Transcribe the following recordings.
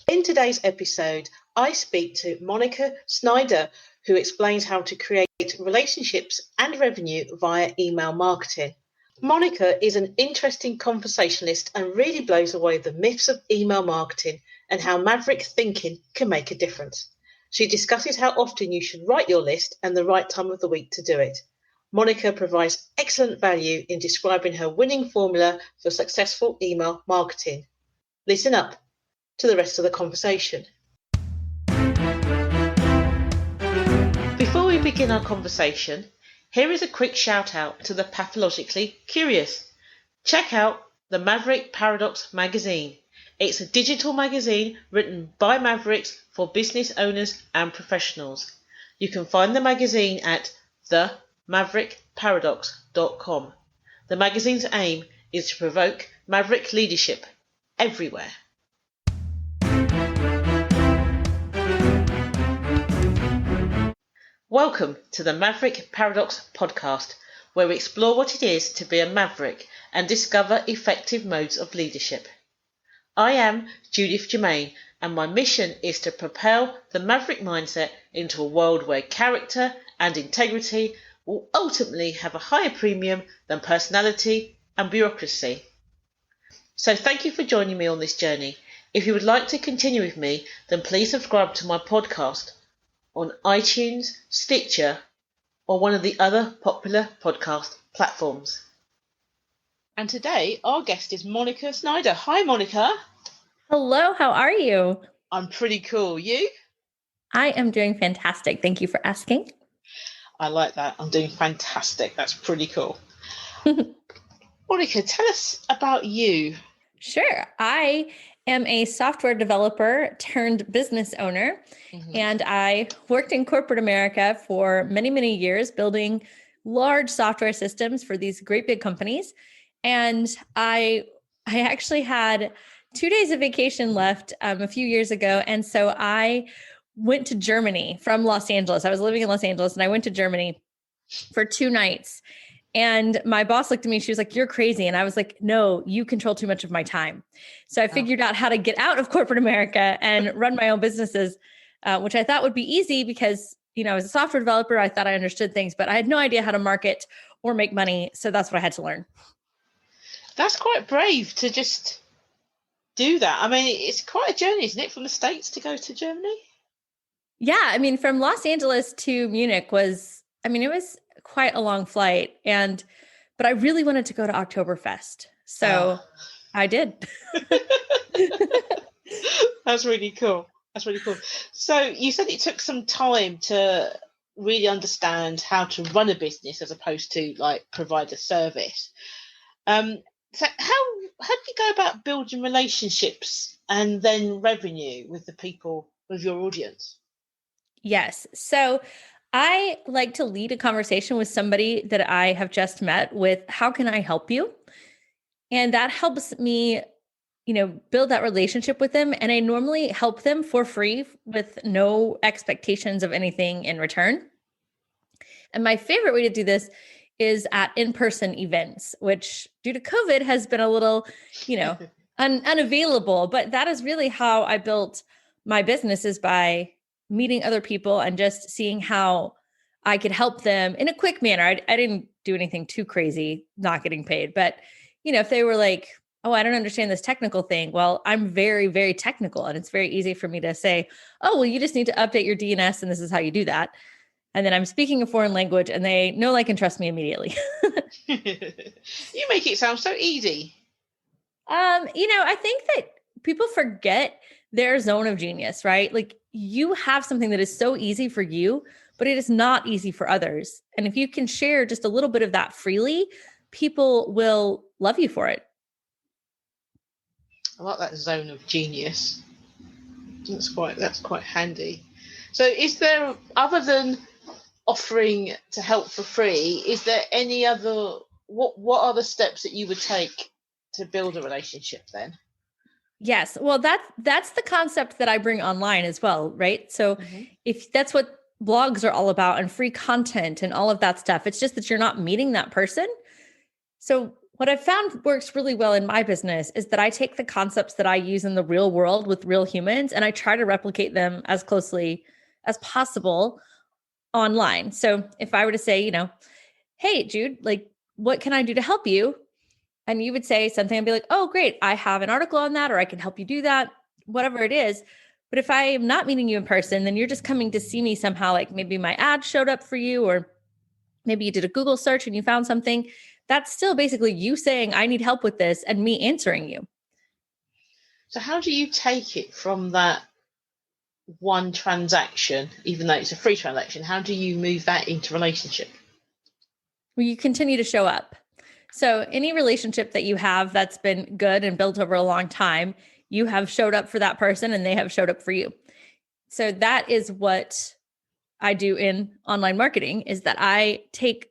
In today's episode, I speak to Monica Snyder, who explains how to create relationships and revenue via email marketing. Monica is an interesting conversationalist and really blows away the myths of email marketing and how Maverick thinking can make a difference. She discusses how often you should write your list and the right time of the week to do it. Monica provides excellent value in describing her winning formula for successful email marketing. Listen up to the rest of the conversation. Before we begin our conversation, here is a quick shout out to the pathologically curious. Check out the Maverick Paradox magazine. It's a digital magazine written by Mavericks for business owners and professionals. You can find the magazine at themaverickparadox.com. The magazine's aim is to provoke Maverick leadership everywhere. Welcome to the Maverick Paradox podcast, where we explore what it is to be a maverick and discover effective modes of leadership. I am Judith Germain, and my mission is to propel the maverick mindset into a world where character and integrity will ultimately have a higher premium than personality and bureaucracy. So thank you for joining me on this journey. If you would like to continue with me, then please subscribe to my podcast on iTunes, Stitcher, or one of the other popular podcast platforms. And today, our guest is Monica Snyder. Hi, Monica. Hello, how are you? I'm pretty cool. You? I am doing fantastic. Thank you for asking. I like that. I'm doing fantastic. That's pretty cool. Monica, tell us about you. Sure. I am a software developer turned business owner, and I worked in corporate America for many, many years building large software systems for these great big companies. And I actually had 2 days of vacation left a few years ago. And so I went to Germany from Los Angeles. I was living in Los Angeles and I went to Germany for 2 nights. And my boss looked at me, she was like, "You're crazy." And I was like, "No, you control too much of my time." So I figured out how to get out of corporate America and run my own businesses, which I thought would be easy because, I was a software developer. I thought I understood things, but I had no idea how to market or make money. So that's what I had to learn. That's quite brave to just do that. I mean, it's quite a journey, isn't it, from the States to go to Germany? Yeah. I mean, from Los Angeles to Munich it was quite a long flight. But I really wanted to go to Oktoberfest. So I did. That's really cool. So you said it took some time to really understand how to run a business as opposed to provide a service. So how do you go about building relationships and then revenue with the people, with your audience? Yes. So I like to lead a conversation with somebody that I have just met with, "How can I help you?" And that helps me, build that relationship with them. And I normally help them for free with no expectations of anything in return. And my favorite way to do this is at in-person events, which due to COVID has been a little, unavailable. But that is really how I built my business, is by meeting other people and just seeing how I could help them in a quick manner. I didn't do anything too crazy, not getting paid. But, if they were like, "Oh, I don't understand this technical thing." Well, I'm very, very technical. And it's very easy for me to say, "Oh, well, you just need to update your DNS and this is how you do that." And then I'm speaking a foreign language and they know, like, and trust me immediately. You make it sound so easy. I think that people forget their zone of genius, right? Like, you have something that is so easy for you, but it is not easy for others. And if you can share just a little bit of that freely, people will love you for it. I like that zone of genius. That's quite handy. So is there, other than offering to help for free, is there any other, what are the steps that you would take to build a relationship then? Yes. Well, that's the concept that I bring online as well, right? So if that's what blogs are all about and free content and all of that stuff, it's just that you're not meeting that person. So What I've found works really well in my business is that I take the concepts that I use in the real world with real humans and I try to replicate them as closely as possible online. So if I were to say, hey, Jude, like, what can I do to help you? And you would say something and be like, oh, great, I have an article on that, or I can help you do that, whatever it is. But if I am not meeting you in person, then you're just coming to see me somehow, like maybe my ad showed up for you, or maybe you did a Google search and you found something. That's still basically you saying, I need help with this, and me answering you. So how do you take it from that one transaction, even though it's a free transaction? How do you move that into relationship? Well, you continue to show up. So any relationship that you have that's been good and built over a long time, you have showed up for that person and they have showed up for you. So that is what I do in online marketing, is that I take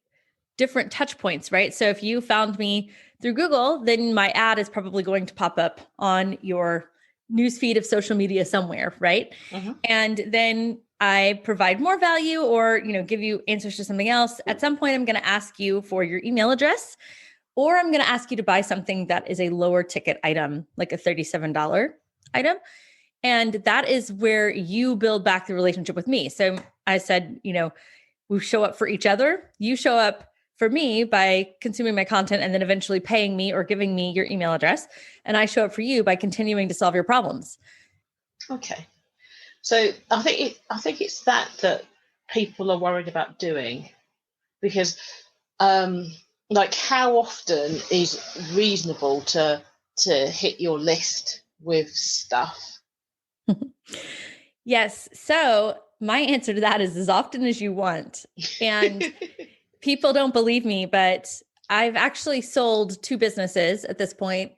different touch points, right? So if you found me through Google, then my ad is probably going to pop up on your newsfeed of social media somewhere, right? Mm-hmm. And then I provide more value or, give you answers to something else. At some point, I'm going to ask you for your email address, or I'm going to ask you to buy something that is a lower ticket item, like a $37 item. And that is where you build back the relationship with me. So I said, we show up for each other. You show up for me by consuming my content and then eventually paying me or giving me your email address. And I show up for you by continuing to solve your problems. Okay. So I think it's that people are worried about doing, because like, how often is reasonable to hit your list with stuff? Yes. So my answer to that is as often as you want. And people don't believe me, but I've actually sold 2 businesses at this point.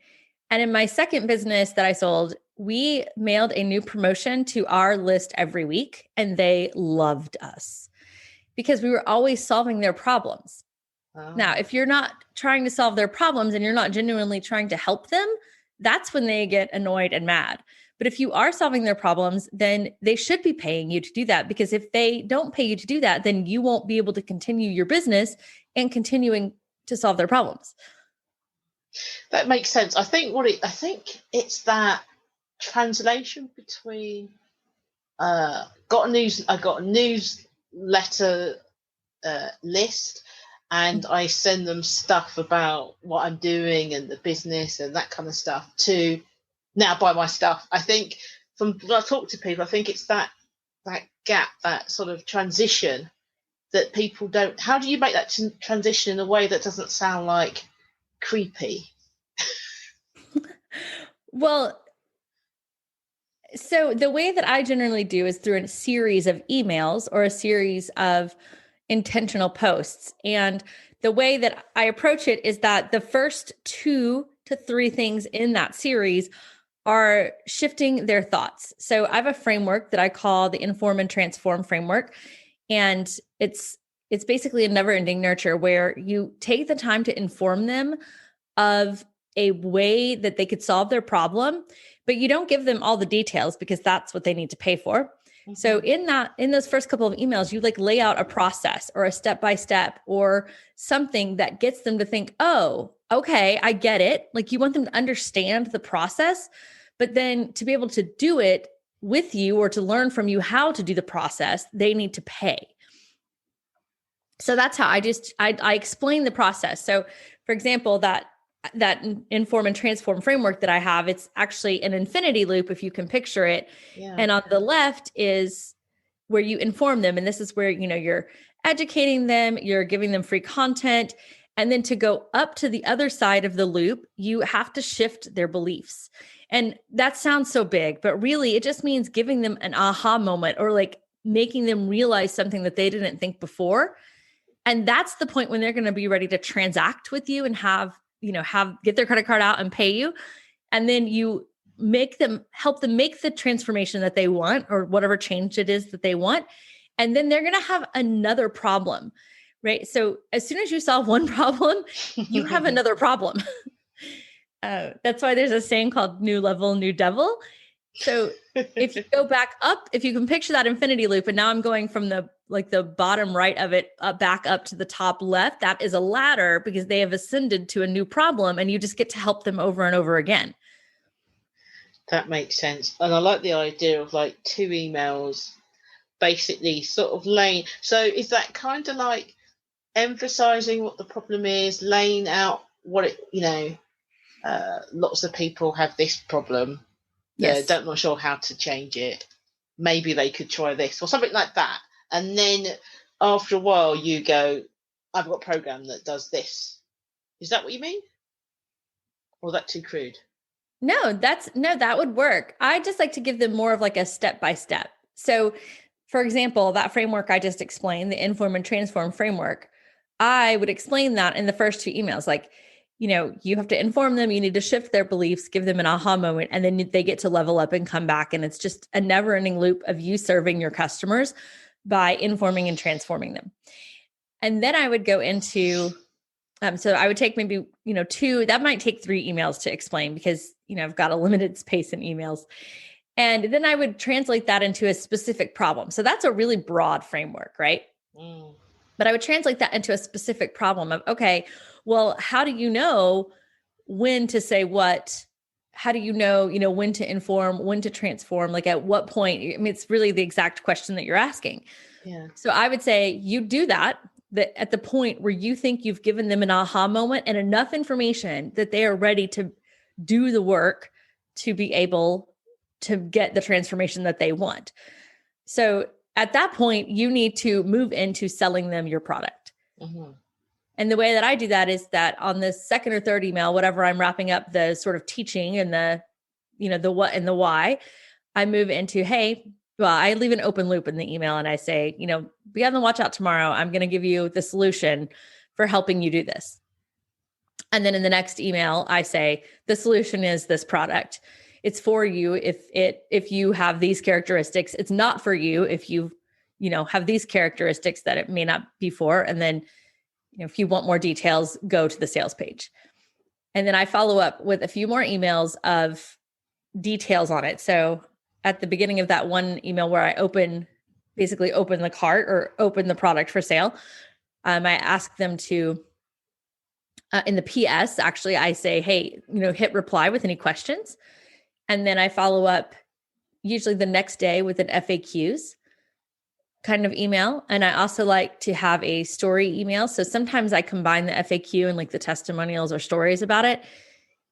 And in my second business that I sold, we mailed a new promotion to our list every week, and they loved us because we were always solving their problems. Oh. Now, if you're not trying to solve their problems and you're not genuinely trying to help them, that's when they get annoyed and mad. But if you are solving their problems, then they should be paying you to do that, because if they don't pay you to do that, then you won't be able to continue your business and continuing to solve their problems. That makes sense. I think it's that translation between I got a newsletter list, and I send them stuff about what I'm doing and the business and that kind of stuff, to now buy my stuff. I think when I talk to people, I think it's that gap, that sort of transition that people don't. How do you make that transition in a way that doesn't sound like creepy? Well, so the way that I generally do is through a series of emails or a series of intentional posts. And the way that I approach it is that the first 2 to 3 things in that series are shifting their thoughts. So I have a framework that I call the Inform and Transform framework. And it's basically a never-ending nurture, where you take the time to inform them of a way that they could solve their problem, but you don't give them all the details because that's what they need to pay for. Mm-hmm. So in those first couple of emails, you lay out a process or a step-by-step or something that gets them to think, oh, okay, I get it. You want them to understand the process, but then to be able to do it with you or to learn from you how to do the process, they need to pay. So that's how I explain the process. So for example, that Inform and Transform framework that I have, it's actually an infinity loop, if you can picture it. Yeah. And on the left is where you inform them. And this is where, you're educating them, you're giving them free content. And then to go up to the other side of the loop, you have to shift their beliefs. And that sounds so big, but really it just means giving them an aha moment, or making them realize something that they didn't think before. And that's the point when they're going to be ready to transact with you and get their credit card out and pay you. And then you help them make the transformation that they want, or whatever change it is that they want. And then they're going to have another problem, right? So as soon as you solve one problem, you have another problem. That's why there's a saying called new level, new devil. So if you go back up, if you can picture that infinity loop, and now I'm going from the like the bottom right of it back up to the top left, that is a ladder because they have ascended to a new problem and you just get to help them over and over again. That makes sense. And I like the idea of like 2 emails basically sort of laying. So is that kind of like emphasizing what the problem is, laying out what it, lots of people have this problem. Yes. They're not sure how to change it. Maybe they could try this or something like that. And then after a while you go, I've got a program that does this. Is that what you mean? Or is that too crude? No, that would work. I just like to give them more of like a step-by-step. So for example, that framework I just explained, the inform and transform framework, I would explain that in the first 2 emails. Like, you have to inform them, you need to shift their beliefs, give them an aha moment, and then they get to level up and come back. And it's just a never ending loop of you serving your customers by informing and transforming them. And then I would go into, so I would take maybe, 2, that might take 3 emails to explain because, I've got a limited space in emails. And then I would translate that into a specific problem. So that's a really broad framework, right? Mm. But I would translate that into a specific problem of, okay, well, how do you know when to say what? How do you know, when to inform, when to transform? Like at what point? I mean, it's really the exact question that you're asking. Yeah. So I would say you do that at the point where you think you've given them an aha moment and enough information that they are ready to do the work to be able to get the transformation that they want. So at that point, you need to move into selling them your product. Mm-hmm. And the way that I do that is that on the second or third email, whatever I'm wrapping up the sort of teaching and the what and the why, I move into, hey, well, I leave an open loop in the email and I say, be on the watch out tomorrow. I'm going to give you the solution for helping you do this. And then in the next email, I say, the solution is this product. It's for you if you have these characteristics. It's not for you if you have these characteristics that it may not be for. And then, if you want more details, go to the sales page. And then I follow up with a few more emails of details on it. So at the beginning of that one email where I open the cart or open the product for sale, I ask them to, in the PS, actually, I say, hey, hit reply with any questions. And then I follow up usually the next day with an FAQs kind of email. And I also like to have a story email. So sometimes I combine the FAQ and like the testimonials or stories about it.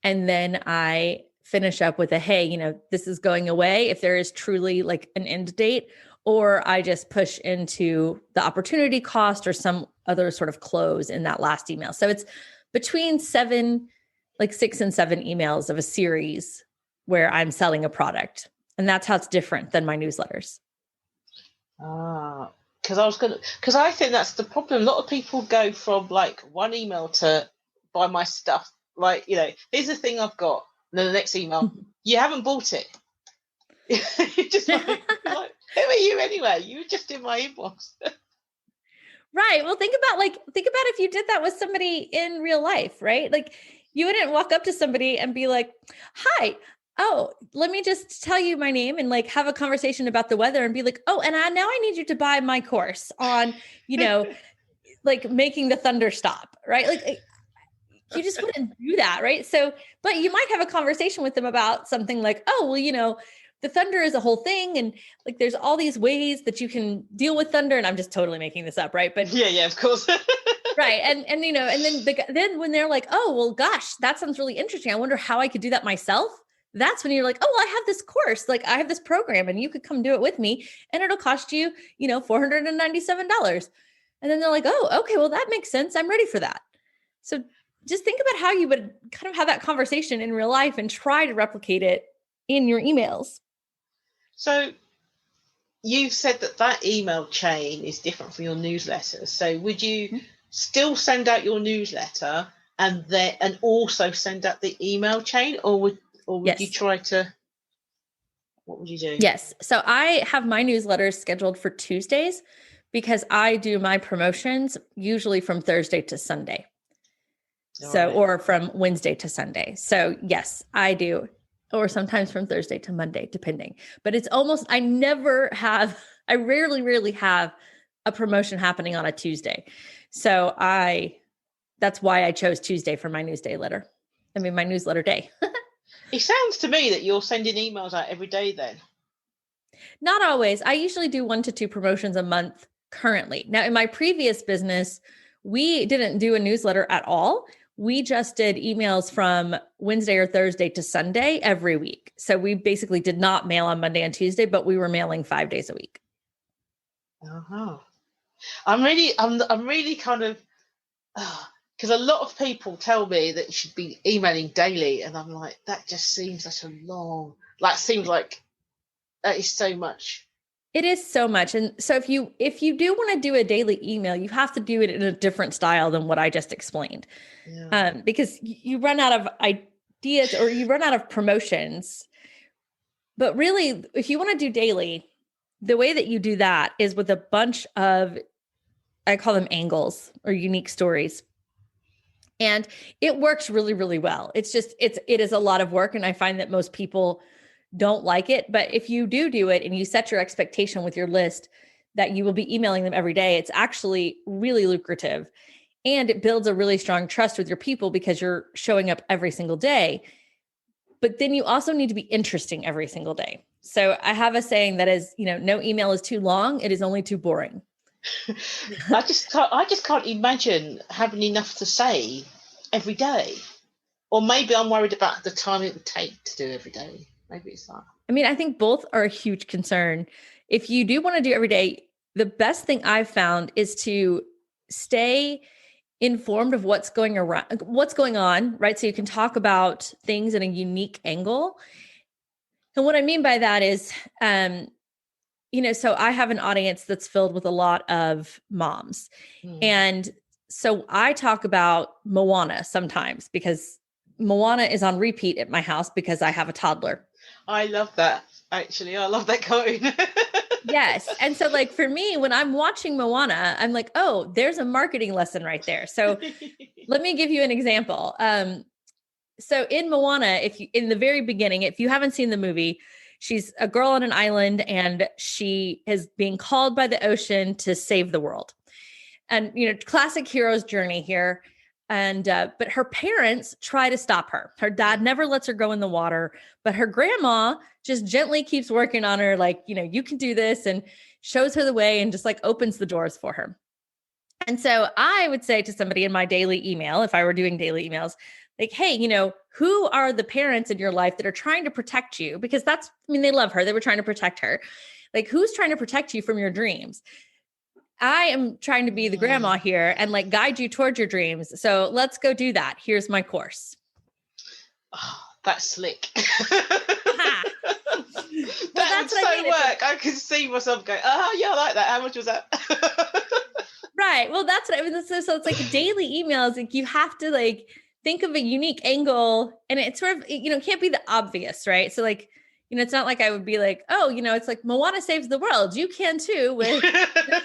And then I finish up with a, hey, this is going away if there is truly like an end date, or I just push into the opportunity cost or some other sort of close in that last email. So it's between 6 and 7 emails of a series where I'm selling a product. And that's how it's different than my newsletters. Because I think that's the problem. A lot of people go from like one email to buy my stuff. Like, here's the thing I've got. And then the next email, you haven't bought it. You're just like, who are you anyway? You were just in my inbox. Right. Well, think about if you did that with somebody in real life, right? Like you wouldn't walk up to somebody and be like, hi, oh, let me just tell you my name and like have a conversation about the weather and be like, oh, and now I need you to buy my course on, like making the thunder stop, right? Like you just wouldn't do that, right? So, but you might have a conversation with them about something like, oh, well, the thunder is a whole thing. And like, there's all these ways that you can deal with thunder. And I'm just totally making this up. Right. But yeah, of course. Right. And then when they're like, oh, well, gosh, that sounds really interesting. I wonder how I could do that myself. That's when you're like, oh, well, I have this course, like I have this program and you could come do it with me and it'll cost you, $497. And then they're like, oh, okay, well, that makes sense. I'm ready for that. So just think about how you would kind of have that conversation in real life and try to replicate it in your emails. So you've said that email chain is different from your newsletter. So would you still send out your newsletter and also send out the email chain, or would Yes. you try to? What would you do? Yes. So I have my newsletters scheduled for Tuesdays because I do my promotions usually from Thursday to Sunday. Or from Wednesday to Sunday. So yes, I do. Or sometimes from Thursday to Monday, depending. But it's almost, I rarely have a promotion happening on a Tuesday. So that's why I chose Tuesday for my newsletter day. It sounds to me that you're sending emails out every day then. Not always. I usually do 1 to 2 promotions a month currently. Now, in my previous business, we didn't do a newsletter at all. We just did emails from Wednesday or Thursday to Sunday every week. So we basically did not mail on Monday and Tuesday, but we were mailing 5 days a week. Uh-huh. I'm really kind of, because a lot of people tell me that you should be emailing daily, and I'm like, that just seems such a long, seems like that is so much. It is so much. And so if you do want to do a daily email, you have to do it in a different style than what I just explained. Yeah. Because you run out of ideas or you run out of promotions. But really, if you want to do daily, the way that you do that is with a bunch of, I call them angles or unique stories. And it works really, really well. It is a lot of work. And I find that most people don't like it. But if you do it and you set your expectation with your list that you will be emailing them every day, it's actually really lucrative. And it builds a really strong trust with your people because you're showing up every single day. But then you also need to be interesting every single day. So I have a saying that is, no email is too long. It is only too boring. I just can't imagine having enough to say every day. Or maybe I'm worried about the time it would take to do every day. Maybe it's that. I mean, I think both are a huge concern. If you do want to do every day, the best thing I've found is to stay informed of what's going on, right? So you can talk about things in a unique angle. And what I mean by that is, so I have an audience that's filled with a lot of moms. And so I talk about Moana sometimes because Moana is on repeat at my house because I have a toddler. I love that. Actually, I love that cartoon. Yes. And so for me, when I'm watching Moana, I'm like, oh, there's a marketing lesson right there. So let me give you an example. So in Moana, in the very beginning, if you haven't seen the movie, she's a girl on an island and she is being called by the ocean to save the world. And, classic hero's journey here. And, but her parents try to stop her. Her dad never lets her go in the water, but her grandma just gently keeps working on her. You can do this, and shows her the way and just opens the doors for her. And so I would say to somebody in my daily email, if I were doing daily emails, hey, who are the parents in your life that are trying to protect you? Because they love her. They were trying to protect her. Who's trying to protect you from your dreams? I am trying to be the grandma here and guide you towards your dreams. So let's go do that. Here's my course. Oh, that's slick. That would so work. I can see myself going, oh yeah, I like that. How much was that? Right. Well, that's what I mean. So it's daily emails. You have to think of a unique angle, and it's sort of, it can't be the obvious, right? So it's not I would be oh, it's Moana saves the world. You can too with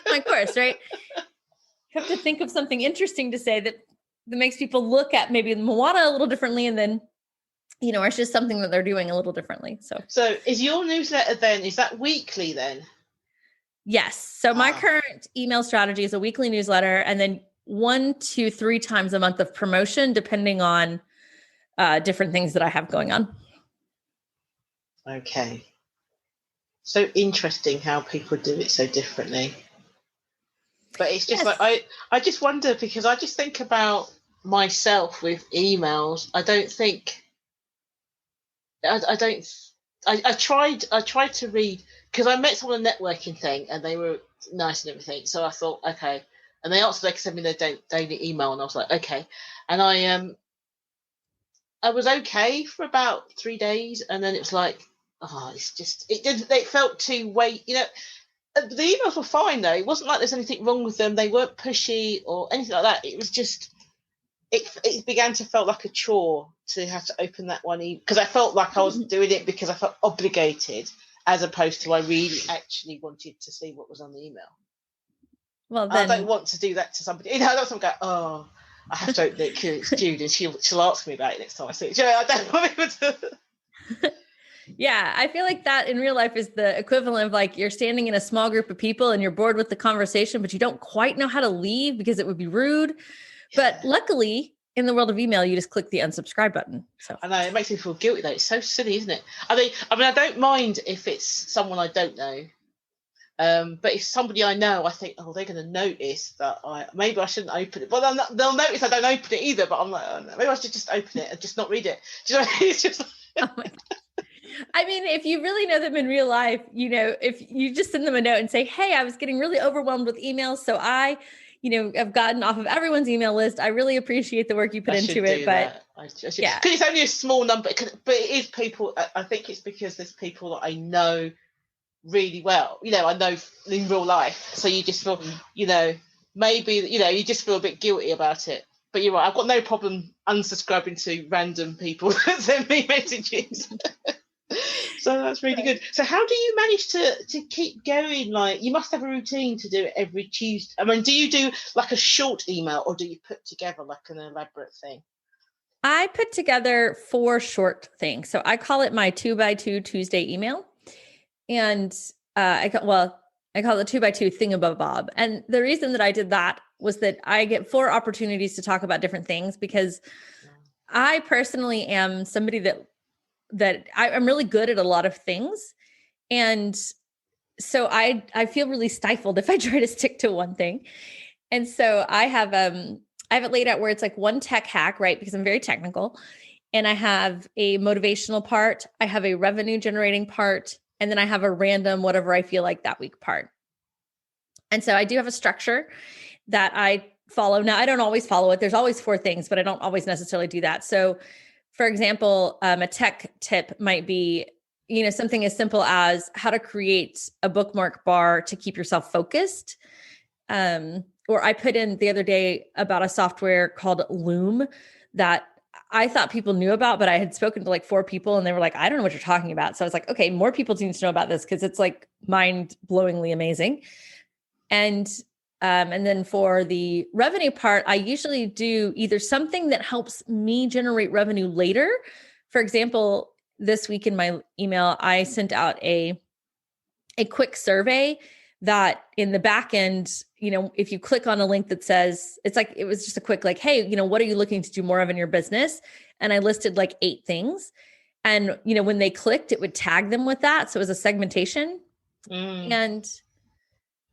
my course, right? You have to think of something interesting to say that makes people look at maybe Moana a little differently, and then, or it's just something that they're doing a little differently. So is your newsletter then, is that weekly then? Yes. So my current email strategy is a weekly newsletter, and then 1 to 3 times a month of promotion, depending on different things that I have going on. Okay. So interesting how people do it so differently. But it's just I just wonder, because I just think about myself with emails. I tried to read, because I met someone on a networking thing and they were nice and everything. So I thought, okay. And they asked if they could send me their daily email, and I was like, okay. And I was okay for about 3 days, and then it was it felt too weight. The emails were fine though. It wasn't like there's anything wrong with them. They weren't pushy or anything like that. It was just, it began to feel like a chore to have to open that one, because I felt like I was doing it because I felt obligated, as opposed to I really actually wanted to see what was on the email. Well, then I don't want to do that to somebody. I don't want to go, oh, I have to open it because it's Jude, and she'll ask me about it next time I see it. I don't want people to. Yeah, I feel like that in real life is the equivalent of like you're standing in a small group of people and you're bored with the conversation, but you don't quite know how to leave because it would be rude. But luckily, in the world of email, you just click the unsubscribe button. So I know it makes me feel guilty though. It's so silly, isn't it? I don't mind if it's someone I don't know. But if somebody I know, I think, oh, they're going to notice that maybe I shouldn't open it. But they'll notice I don't open it either. But I'm like, oh, no, maybe I should just open it and just not read it. Do you know? It's just. Oh my God. I mean, if you really know them in real life, if you just send them a note and say, hey, I was getting really overwhelmed with emails. So I, have gotten off of everyone's email list. I really appreciate the work you put into it. But yeah, because it's only a small number, but it is people. I think it's because there's people that I know really well. I know in real life. So you just feel, maybe, you just feel a bit guilty about it. But you're right. I've got no problem unsubscribing to random people that send me messages. So that's really good. So how do you manage to keep going? Like, you must have a routine to do it every Tuesday. I mean, do you do like a short email or do you put together like an elaborate thing? I put together 4 short things. So I call it my 2x2 Tuesday email. And I call it 2x2 thingamabob. And the reason that I did that was that I get 4 opportunities to talk about different things because I personally am somebody that I'm really good at a lot of things. And so I feel really stifled if I try to stick to one thing. And so I have it laid out where it's like one tech hack, right? Because I'm very technical. And I have a motivational part. I have a revenue generating part. And then I have a random, whatever I feel like that week part. And so I do have a structure that I follow. Now, I don't always follow it. There's always 4 things, but I don't always necessarily do that. So for example, a tech tip might be, something as simple as how to create a bookmark bar to keep yourself focused. Or I put in the other day about a software called Loom that I thought people knew about, but I had spoken to like 4 people and they were like, I don't know what you're talking about. So I was like, okay, more people need to know about this because it's like mind-blowingly amazing. And then for the revenue part, I usually do either something that helps me generate revenue later. For example, this week in my email, I sent out a quick survey that in the back end, if you click on a link that says, it was just a quick like, hey, what are you looking to do more of in your business? And I listed like 8 things. And, when they clicked, it would tag them with that. So it was a segmentation. And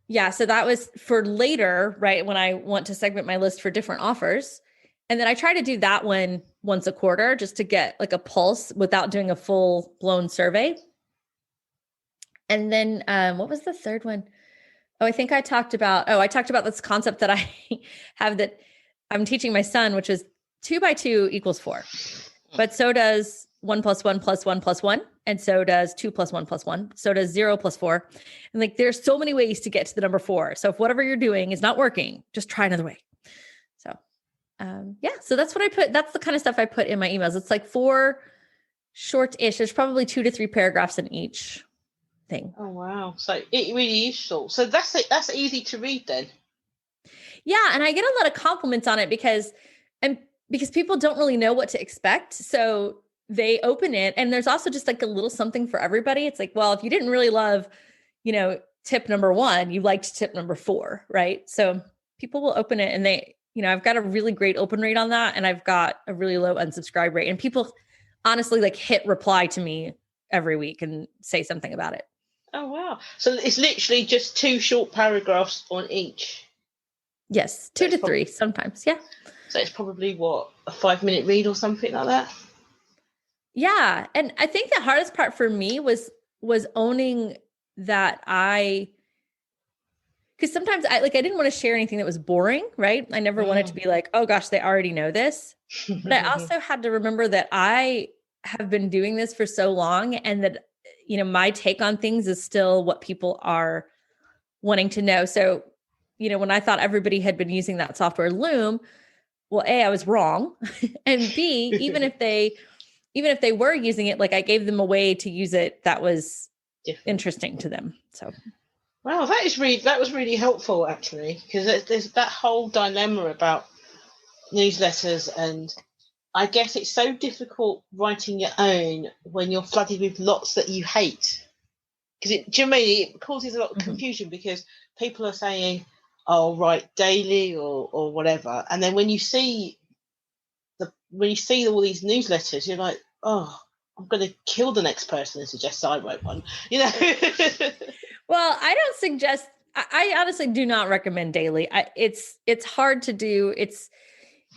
yeah, so that was for later, right? When I want to segment my list for different offers. And then I try to do that one once a quarter just to get like a pulse without doing a full blown survey. And then what was the third one? Oh, I think I talked about this concept that I have that I'm teaching my son, which is 2x2 equals 4. But so does 1 + 1 + 1 + 1. And so does 2 + 1 + 1. So does 0 + 4. And like, there's so many ways to get to the number 4. So if whatever you're doing is not working, just try another way. So so that's what I put. That's the kind of stuff I put in my emails. It's like 4 short-ish. There's probably 2 to 3 paragraphs in each thing. Oh, wow. So it really is short. So that's it. That's easy to read then. Yeah. And I get a lot of compliments on it because people don't really know what to expect. So they open it and there's also just like a little something for everybody. It's like, well, if you didn't really love, tip number 1, you liked tip number 4, right? So people will open it and they, I've got a really great open rate on that. And I've got a really low unsubscribe rate. And people honestly like hit reply to me every week and say something about it. Oh, wow. So it's literally just 2 short paragraphs on each. Yes. 2 to 3 sometimes. Yeah. So it's probably a 5-minute read or something like that. Yeah. And I think the hardest part for me was owning that because sometimes I didn't want to share anything that was boring, right? I never wanted to be like, oh gosh, they already know this. But I also had to remember that I have been doing this for so long and that, my take on things is still what people are wanting to know. So, when I thought everybody had been using that software Loom, well, A, I was wrong. And B, even if they were using it, like I gave them a way to use it that was interesting to them. So, wow, that was really helpful actually, because there's that whole dilemma about newsletters and I guess it's so difficult writing your own when you're flooded with lots that you hate. Because do you know what I mean? It causes a lot of confusion because people are saying, "Oh, write daily" or whatever, and then when you see all these newsletters, you're like, "Oh, I'm going to kill the next person who suggests I wrote one." You know. Well, I don't suggest. I honestly do not recommend daily. It's hard to do. It's,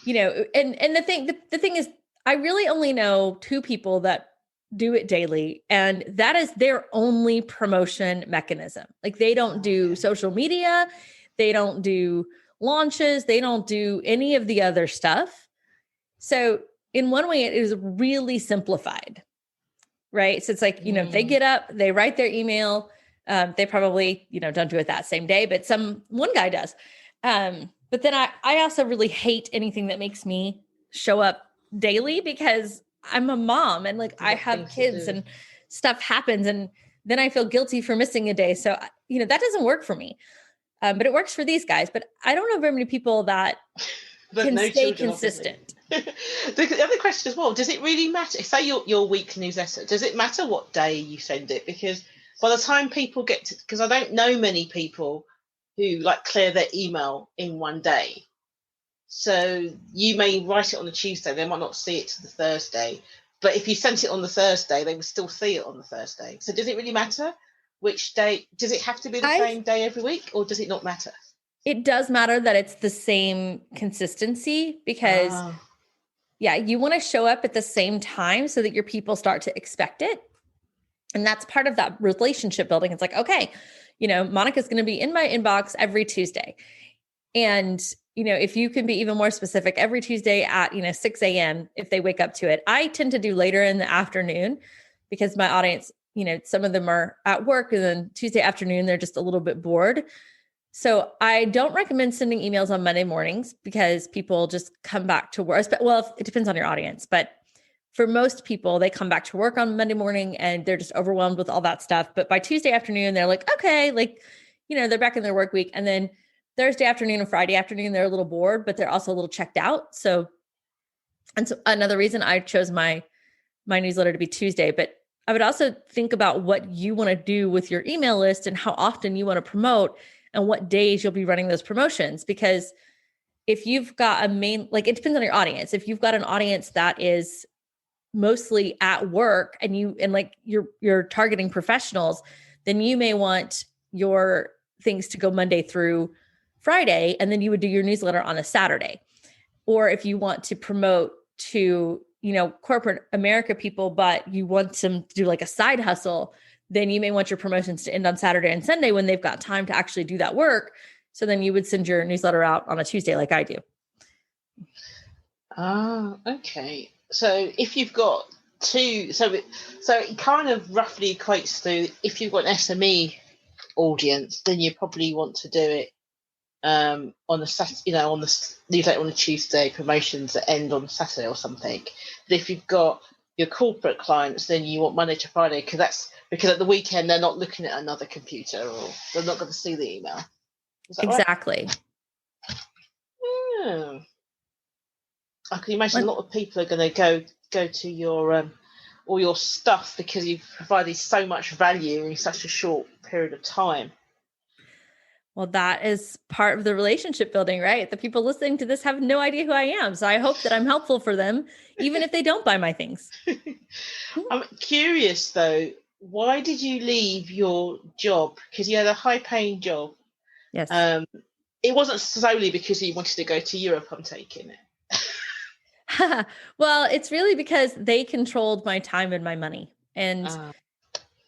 and the thing is, I really only know 2 people that do it daily, and that is their only promotion mechanism. Like, they don't do social media, they don't do launches, they don't do any of the other stuff. So in one way, it is really simplified, right? So it's like, they get up, they write their email. They probably, don't do it that same day, but one guy does. But then I also really hate anything that makes me show up daily, because I'm a mom and like I have kids and stuff happens, and then I feel guilty for missing a day. So, that doesn't work for me. But it works for these guys. But I don't know very many people that can stay consistent. The other question as well, does it really matter? Say your weekly newsletter, does it matter what day you send it? Because by the time people get to, because I don't know many people who like clear their email in one day. So you may write it on a Tuesday, they might not see it to the Thursday. But if you sent it on the Thursday, they would still see it on the Thursday. So does it really matter which day? Does it have to be the same day every week, or does it not matter? It does matter that it's the same consistency, because you want to show up at the same time so that your people start to expect it. And that's part of that relationship building. It's like, okay, Monica's going to be in my inbox every Tuesday. And, if you can be even more specific, every Tuesday at, 6 a.m., if they wake up to it. I tend to do later in the afternoon because my audience, some of them are at work, and then Tuesday afternoon, they're just a little bit bored. So I don't recommend sending emails on Monday mornings because people just come back to work. Well, it depends on your audience, but for most people, they come back to work on Monday morning and they're just overwhelmed with all that stuff. But by Tuesday afternoon, they're like, okay, they're back in their work week. And then Thursday afternoon and Friday afternoon, they're a little bored, but they're also a little checked out. So another reason I chose my newsletter to be Tuesday. But I would also think about what you want to do with your email list and how often you want to promote and what days you'll be running those promotions. Because if you've got it depends on your audience. If you've got an audience that is mostly at work and you're targeting professionals, then you may want your things to go Monday through Friday, and then you would do your newsletter on a Saturday. Or if you want to promote to, corporate America people, but you want them to do like a side hustle, then you may want your promotions to end on Saturday and Sunday when they've got time to actually do that work. So then you would send your newsletter out on a Tuesday like I do. Okay. So if you've got 2, so it kind of roughly equates to, if you've got an SME audience, then you probably want to do it on the Saturday, on the newsletter on a Tuesday, promotions that end on Saturday or something. But if you've got your corporate clients, then you want Monday to Friday, because at the weekend they're not looking at another computer, or they're not going to see the email. Is that exactly right? I can imagine a lot of people are going to go to your all your stuff because you've provided so much value in such a short period of time. Well, that is part of the relationship building, right? The people listening to this have no idea who I am. So I hope that I'm helpful for them, even if they don't buy my things. I'm curious, though, why did you leave your job? Because you had a high-paying job. Yes. It wasn't solely because you wanted to go to Europe, I'm taking it. Well, it's really because they controlled my time and my money. And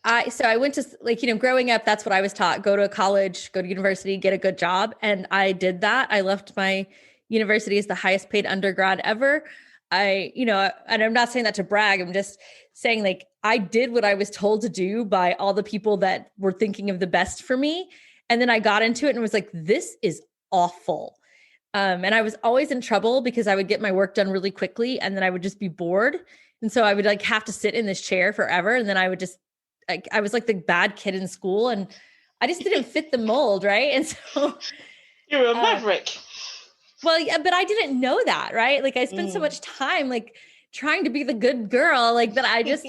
I went to, growing up, that's what I was taught. Go to college, go to university, get a good job. And I did that. I left my university as the highest paid undergrad ever. And I'm not saying that to brag. I'm just saying I did what I was told to do by all the people that were thinking of the best for me. And then I got into it and was like, this is awful. And I was always in trouble because I would get my work done really quickly and then I would just be bored. And so I would have to sit in this chair forever. And then I would just, I was like the bad kid in school and I just didn't fit the mold. Right. And so you're a maverick. Well, yeah, but I didn't know that, right? Like I spent so much time like trying to be the good girl, like that I just,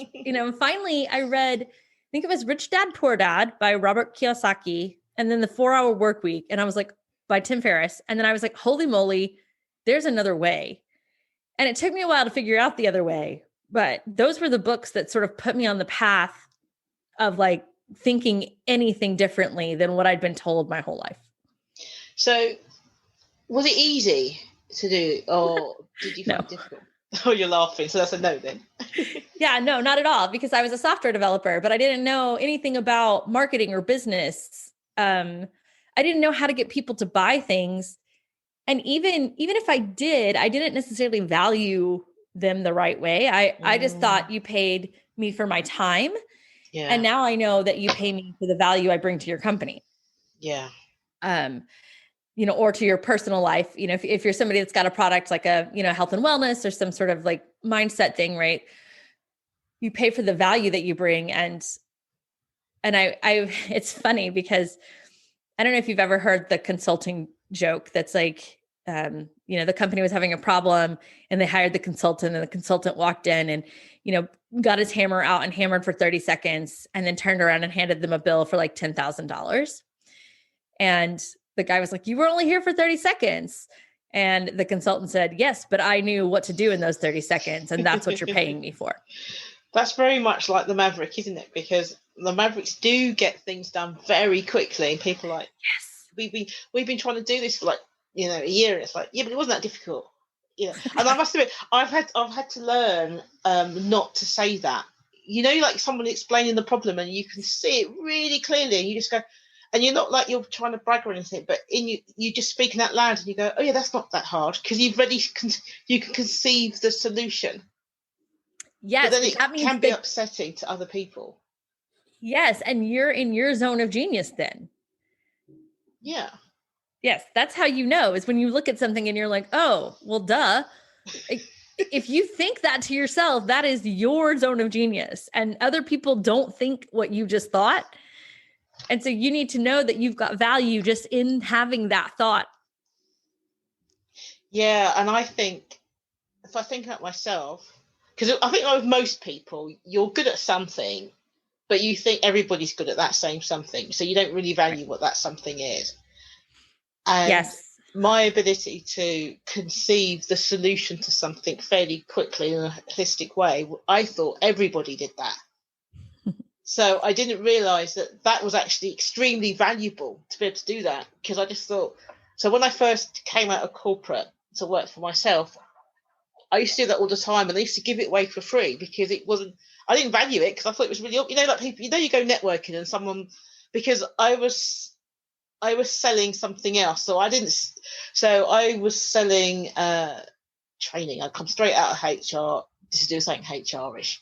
finally I read, I think it was Rich Dad, Poor Dad by Robert Kiyosaki, and then The 4 Hour Work Week. And I was like, by Tim Ferriss. And then I was like, holy moly, there's another way. And it took me a while to figure out the other way. But those were the books that sort of put me on the path of like thinking anything differently than what I'd been told my whole life. So was it easy to do, or did you find it difficult? Oh, you're laughing. So that's a no then. Yeah, no, not at all, because I was a software developer, but I didn't know anything about marketing or business. I didn't know how to get people to buy things. And even if I did, I didn't necessarily value them the right way. I just thought you paid me for my time. Yeah. And now I know that you pay me for the value I bring to your company. Yeah. Or to your personal life, if you're somebody that's got a product like a, health and wellness or some sort of like mindset thing, right? You pay for the value that you bring. And I it's funny because I don't know if you've ever heard the consulting joke that's like, the company was having a problem and they hired the consultant, and the consultant walked in and, got his hammer out and hammered for 30 seconds and then turned around and handed them a bill for like $10,000. And the guy was like, you were only here for 30 seconds. And the consultant said, yes, but I knew what to do in those 30 seconds. And that's what you're paying me for. That's very much like the Maverick, isn't it? Because the Mavericks do get things done very quickly. And people are like, yes, we've been trying to do this for like, a year. And it's like, yeah, but it wasn't that difficult. Yeah. And I must admit, I've had to learn not to say that. Like someone explaining the problem and you can see it really clearly. And you just go, and you're not like you're trying to brag or anything, but you just speaking out loud and you go, oh yeah, that's not that hard, because you can conceive the solution. Yes, but then it can be upsetting to other people. Yes, and you're in your zone of genius then. Yeah. Yes, that's how you know, is when you look at something and you're like, oh, well, duh. If you think that to yourself, that is your zone of genius, and other people don't think what you just thought. And so you need to know that you've got value just in having that thought. Yeah, and I think, if I think about myself, because I think like with most people, you're good at something, but you think everybody's good at that same something. So you don't really value what that something is. And yes, my ability to conceive the solution to something fairly quickly in a holistic way, I thought everybody did that. So I didn't realize that was actually extremely valuable to be able to do that, because I just thought, so when I first came out of corporate to work for myself, I used to do that all the time, and I used to give it away for free because I didn't value it, because I thought it was really, like people, you go networking and someone, because I was selling something else. So I was selling training. I'd come straight out of HR to do something HR-ish.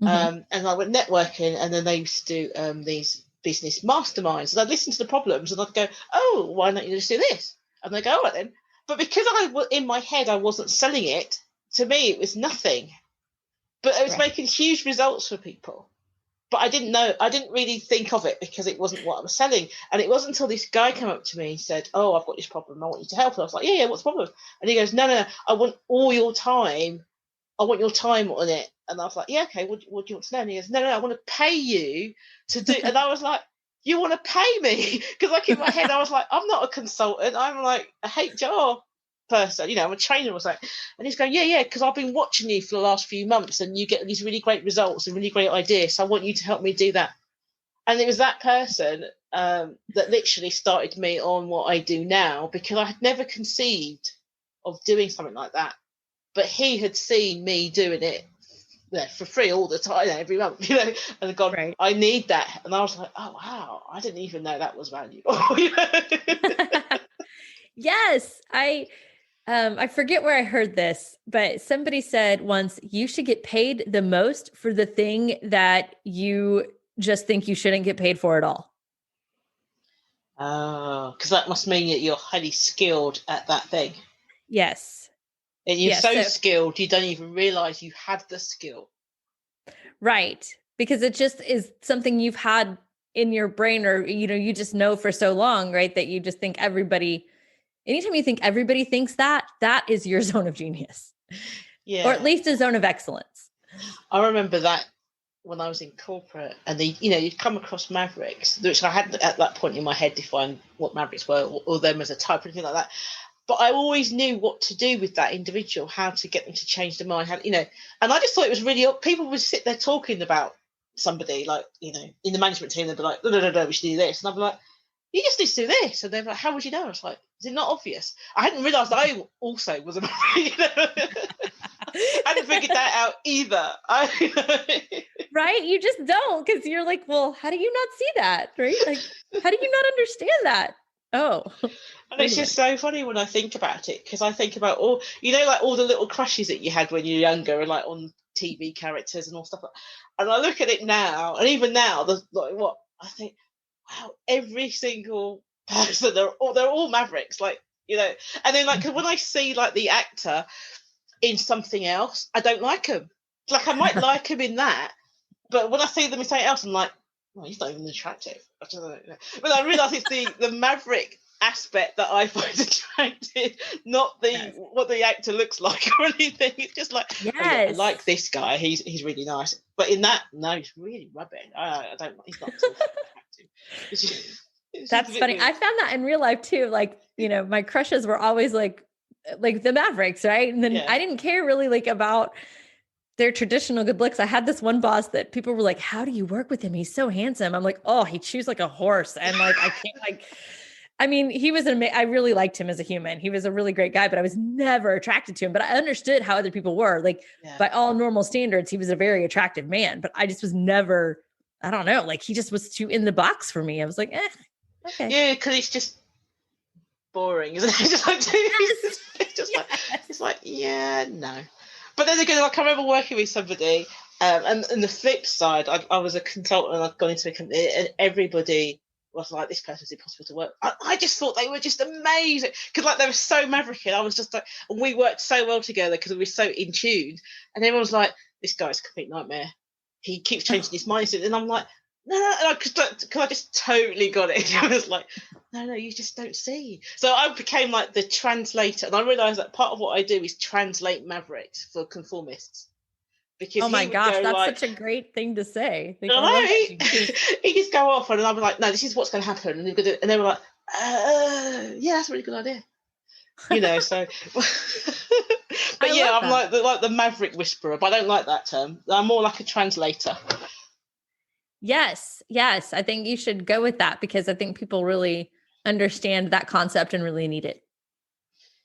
Mm-hmm. And I went networking, and then they used to do these business masterminds, and I'd listen to the problems and I'd go, oh, why don't you just do this? And they go, all right then. But because in my head I wasn't selling it, to me it was nothing, but I was making huge results for people. But I didn't really think of it because it wasn't what I was selling. And it wasn't until this guy came up to me and said, oh, I've got this problem, I want you to help. And I was like, yeah, what's the problem? And he goes, no, I want all your time. I want your time on it. And I was like, yeah, okay, what do you want to know? And he goes, no, I want to pay you to do. And I was like, you want to pay me? Because like in my head, I was like, I'm not a consultant. I'm like a HR person, I'm a trainer or something. And he's going, yeah, because I've been watching you for the last few months and you get these really great results and really great ideas. So I want you to help me do that. And it was that person that literally started me on what I do now, because I had never conceived of doing something like that. But he had seen me doing it for free all the time, every month, and gone, right, I need that. And I was like, oh, wow, I didn't even know that was valuable. Yes, I forget where I heard this, but somebody said once, you should get paid the most for the thing that you just think you shouldn't get paid for at all. Oh, because that must mean that you're highly skilled at that thing. Yes. And you're so skilled, you don't even realize you have the skill. Right. Because it just is something you've had in your brain, or, you just know for so long, right, that you just think everybody anytime you think everybody thinks that, that is your zone of genius. Yeah. Or at least a zone of excellence. I remember that when I was in corporate, and you'd come across Mavericks, which I hadn't at that point in my head defined what Mavericks were, or them as a type or anything like that. But I always knew what to do with that individual, how to get them to change their mind, and I just thought it was really, people would sit there talking about somebody, like, in the management team, they'd be like, no, we should do this. And I'd be like, you just need to do this. And they're like, how would you know? I was like, is it not obvious? I hadn't realised I also was a Maverick. I hadn't figured that out either. Right? You just don't, because you're like, well, how do you not see that? Right? Like, how do you not understand that? Oh. And it's just so funny when I think about it, because I think about all the little crushes that you had when you were younger, and like on TV characters and all stuff. And I look at it now, and even now, I think, wow, every single person, they're all Mavericks, like, and then like, when I see like the actor in something else, I don't like him. Like, I might like him in that, but when I see them in something else, I'm like, well, he's not even attractive. I don't know. But I realise it's the Maverick aspect that I find attractive, not what the actor looks like or anything. It's just like, yes. Oh, yeah, I like this guy. He's really nice. But in that, no, he's really rubbish. I don't. He's not so attractive. That's funny. Weird. I found that in real life too. Like, my crushes were always like the Mavericks, right? And then I didn't care really like about their traditional good looks. I had this one boss that people were like, how do you work with him? He's so handsome. I'm like, oh, he chews like a horse. And like, I can't he was I really liked him as a human. He was a really great guy, but I was never attracted to him. But I understood how other people were. Like, by all normal standards, he was a very attractive man, but I just was never, I don't know, like, he just was too in the box for me. I was like, okay. Yeah, because it's just boring, isn't it? It's like, yeah, no. But then again, like, I remember working with somebody, and the flip side, I was a consultant, and I'd gone into a company, and everybody was like, this person's impossible to work. I just thought they were just amazing, because like, they were so Maverick, and I was just like, and we worked so well together because we were so in tune, and everyone was like, this guy's a complete nightmare. He keeps changing his mindset, and I'm like, no, because I just totally got it. I was like, no, you just don't see. So I became like the translator, and I realised that part of what I do is translate Mavericks for conformists. Because oh my gosh, that's such a great thing to say. He just go off, and I'm like, no, this is what's going to happen, and they were like, yeah, that's a really good idea. So. But yeah, I'm like the Maverick whisperer, but I don't like that term. I'm more like a translator. Yes. I think you should go with that, because I think people really understand that concept and really need it.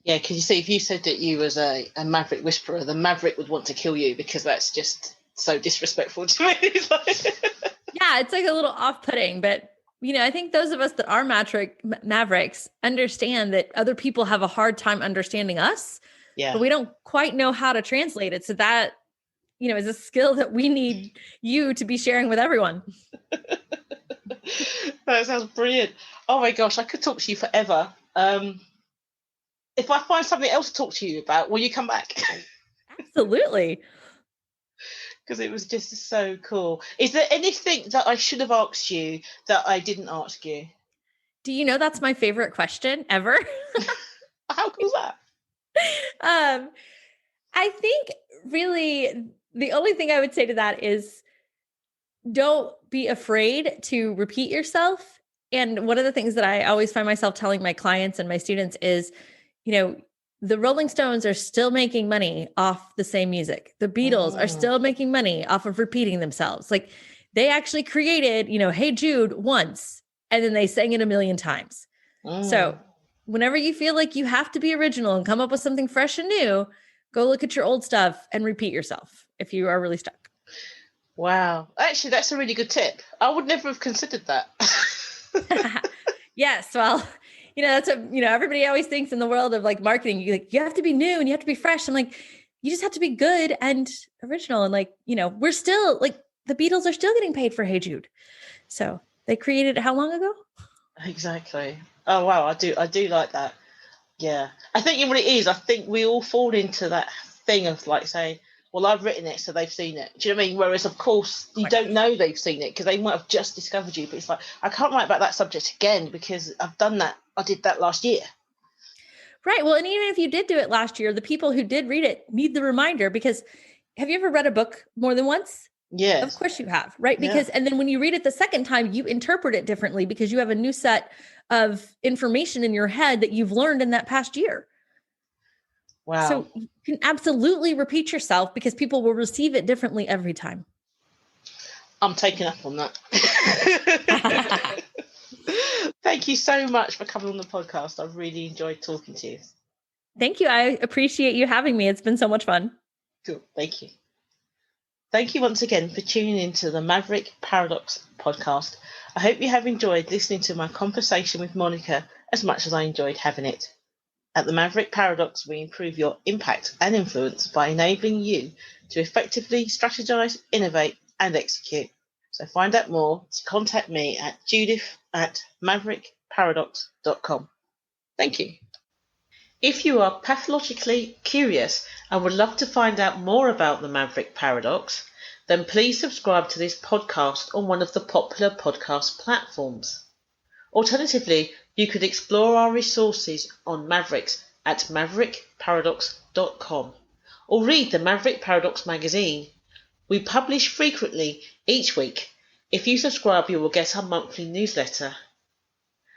Yeah, because you see, if you said that you was a Maverick whisperer, the Maverick would want to kill you, because that's just so disrespectful to me. Yeah, it's like a little off-putting, but I think those of us that are Mavericks understand that other people have a hard time understanding us, but we don't quite know how to translate it. So that, is a skill that we need you to be sharing with everyone. That sounds brilliant. Oh my gosh, I could talk to you forever. If I find something else to talk to you about, will you come back? Absolutely. Because it was just so cool. Is there anything that I should have asked you that I didn't ask you? Do you know that's my favorite question ever? How cool is that? I think really the only thing I would say to that is don't be afraid to repeat yourself. And one of the things that I always find myself telling my clients and my students is, the Rolling Stones are still making money off the same music. The Beatles are still making money off of repeating themselves. Like, they actually created, Hey Jude once, and then they sang it 1,000,000 times. So whenever you feel like you have to be original and come up with something fresh and new, go look at your old stuff and repeat yourself if you are really stuck. Wow. Actually, that's a really good tip. I would never have considered that. Yes. Well, that's what, everybody always thinks in the world of like marketing, you have to be new and you have to be fresh. I'm like, you just have to be good and original. And like, we're still like, the Beatles are still getting paid for Hey Jude. So they created it how long ago? Exactly. Oh, wow. I do like that. Yeah. I think what it is, I think we all fall into that thing of like saying, well, I've written it, so they've seen it. Do you know what I mean? Whereas, of course, you don't know they've seen it because they might have just discovered you. But it's like, I can't write about that subject again because I've done that. I did that last year. Right. Well, and even if you did do it last year, the people who did read it need the reminder, because have you ever read a book more than once? Yes. Of course you have, right? Yeah. Because, and then when you read it the second time, you interpret it differently because you have a new set of information in your head that you've learned in that past year. Wow. So you can absolutely repeat yourself because people will receive it differently every time. I'm taking up on that. Thank you so much for coming on the podcast. I've really enjoyed talking to you. Thank you. I appreciate you having me. It's been so much fun. Cool. Thank you. Thank you once again for tuning in to the Maverick Paradox podcast. I hope you have enjoyed listening to my conversation with Monica as much as I enjoyed having it. At the Maverick Paradox, we improve your impact and influence by enabling you to effectively strategize, innovate, and execute. So find out more to contact me at judith@maverickparadox.com. Thank you. If you are pathologically curious and would love to find out more about the Maverick Paradox, then please subscribe to this podcast on one of the popular podcast platforms. Alternatively, you could explore our resources on Mavericks at maverickparadox.com or read the Maverick Paradox magazine. We publish frequently each week. If you subscribe, you will get our monthly newsletter.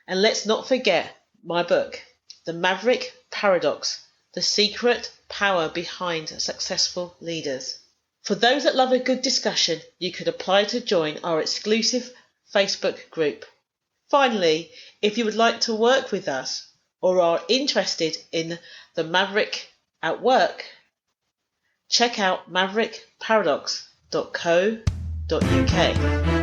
And let's not forget my book, The Maverick Paradox, The Secret Power Behind Successful Leaders. For those that love a good discussion, you could apply to join our exclusive Facebook group. Finally, if you would like to work with us or are interested in the Maverick at work, check out maverickparadox.co.uk.